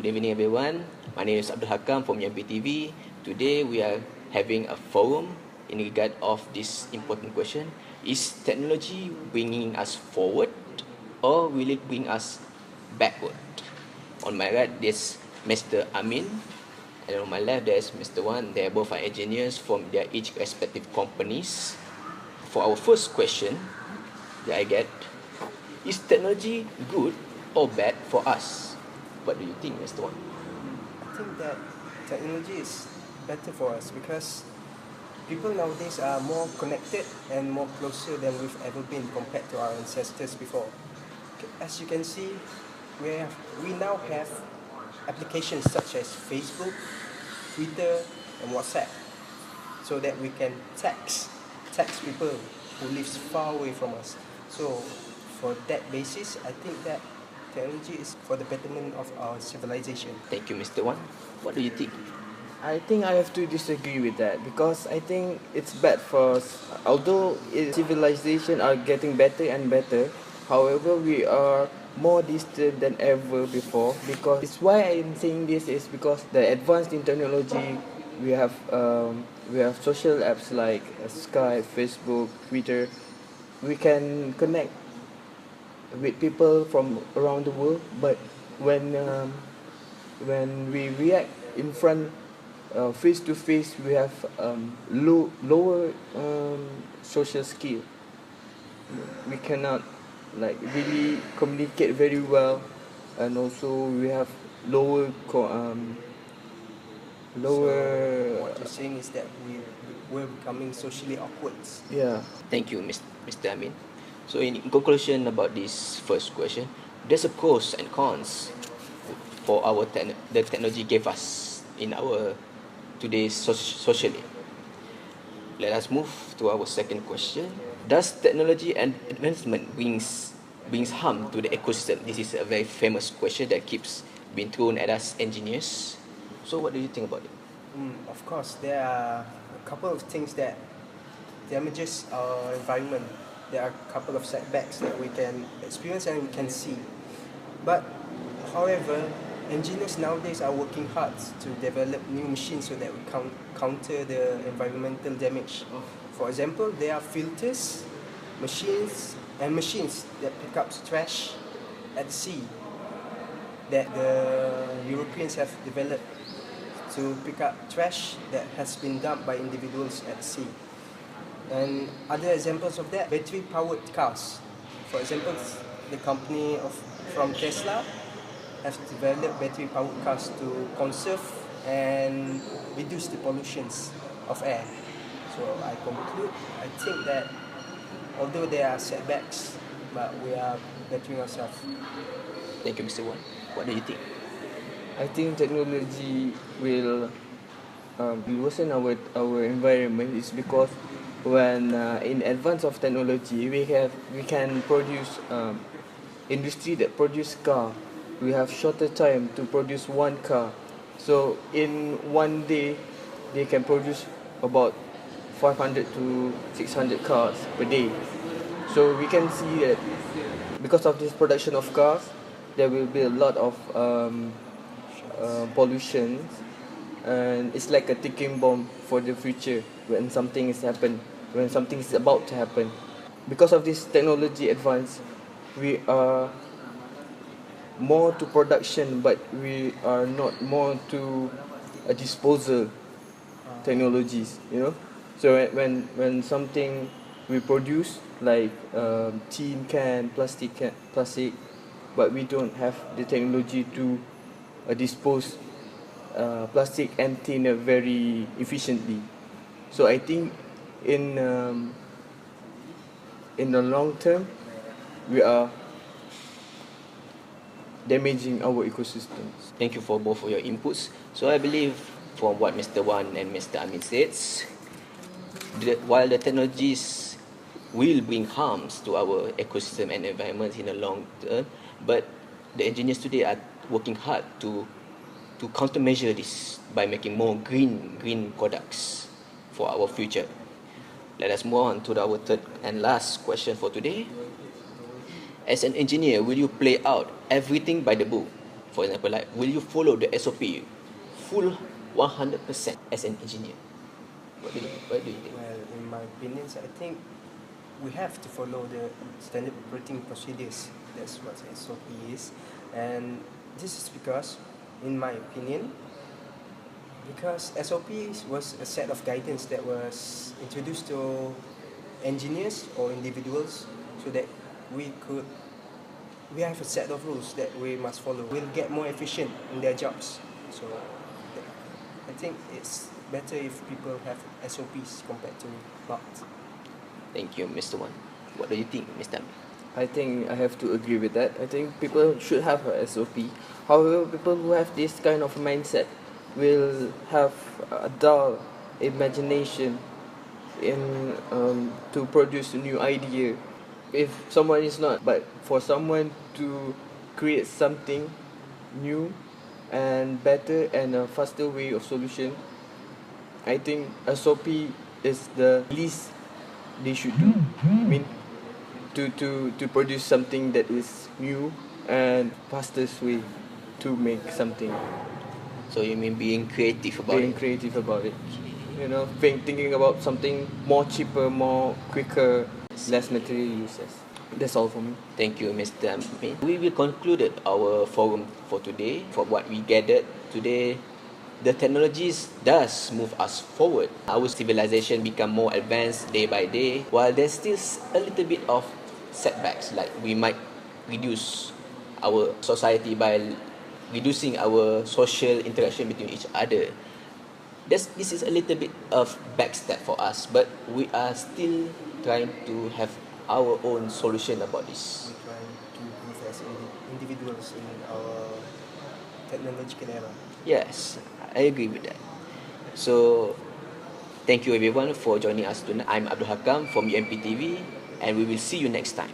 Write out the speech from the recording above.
Good evening, everyone. My name is Abdul Hakam from YMPTV. Today, we are having a forum in regard of this important question. Is technology bringing us forward or will it bring us backward? On my right, there's Mr. Amin. And on my left, there's Mr. Wan. They both are engineers from their each respective companies. For our first question that I get, is technology good or bad for us? What do you think, Mr. Wan? I think that technology is better for us because people nowadays are more connected and more closer than we've ever been compared to our ancestors before. As you can see, we now have applications such as Facebook, Twitter, and WhatsApp, so that we can text people who lives far away from us. So, for that basis, I think that technology is for the betterment of our civilization. Thank you, Mr. Wan. What do you think? I think I have to disagree with that because I think it's bad for us. Although civilization are getting better and better, however, we are more distant than ever before. Because it's why I'm saying this is because the advanced in technology, we have social apps like Skype, Facebook, Twitter. We can connect with people from around the world, but when we react in front face to face, we have lower social skill. We cannot like really communicate very well, and also we have lower So what you're saying is that we're becoming socially awkward. yeah. Thank you, Mr. Amin. So, in conclusion about this first question, there's a pros and cons for the technology gave us in our today's socially. Let us move to our second question. Does technology and advancement brings harm to the ecosystem? This is a very famous question that keeps being thrown at us engineers. So, what do you think about it? Of course, there are a couple of things that damages our environment. There are a couple of setbacks that we can experience and we can see. But, however, engineers nowadays are working hard to develop new machines so that we counter the environmental damage. For example, there are filters, machines that pick up trash at sea that the Europeans have developed to pick up trash that has been dumped by individuals at sea. And other examples of that, battery-powered cars. For example, the company from Tesla has developed battery-powered cars to conserve and reduce the pollutions of air. So I conclude, I think that although there are setbacks, but we are bettering ourselves. Thank you, Mr. Wan. What do you think? I think technology will worsen our environment is because when in advance of technology we can produce industry that produce car. We have shorter time to produce one car, so in one day they can produce about 500 to 600 cars per day. So we can see that because of this production of cars, there will be a lot of pollution, and it's like a ticking bomb for the future when something is about to happen. Because of this technology advance, we are more to production, but we are not more to a disposal technologies. So when something we produce like tin can, plastic, but we don't have the technology to dispose plastic and tin very efficiently. So I think in the long term, we are damaging our ecosystems. Thank you for both of your inputs. So I believe from what Mr. Wan and Mr. Amin says, while the technologies will bring harms to our ecosystem and environment in the long term, but the engineers today are working hard to countermeasure this by making more green products for our future. Let us move on to our third and last question for today. As an engineer, will you play out everything by the book For example, like, will you follow the SOP full 100% as an engineer? What do you think? Well, in my opinions, I think we have to follow the standard operating procedures. That's what SOP is, and this is because, in my opinion, because SOP was a set of guidance that was introduced to engineers or individuals so that we have a set of rules that we must follow. We'll get more efficient in their jobs. So I think it's better if people have SOPs compared to not. Thank you, Mr. Wan. What do you think, Mr. Amir? I think I have to agree with that. I think people should have a SOP. However, people who have this kind of mindset will have a dull imagination in to produce a new idea. If someone is not, but for someone to create something new and better and a faster way of solution, I think SOP is the least they should do. I mean, to produce something that is new and fastest way to make something, So you mean being creative about being it? creative about it, you know, thinking about something more cheaper, more quicker, less material uses. That's all for me. Thank you, Mr. Amir. We will conclude our forum for today. For what we gathered today, the technologies does move us forward. Our civilization become more advanced day by day, while there's still a little bit of setbacks, like we might reduce our society by reducing our social interaction between each other. This is a little bit of backstep for us, but we are still trying to have our own solution about this. We try to improve as individuals in our technological era. Yes, I agree with that. So, thank you everyone for joining us tonight. I'm Abdul Hakam from UMP TV, and we will see you next time.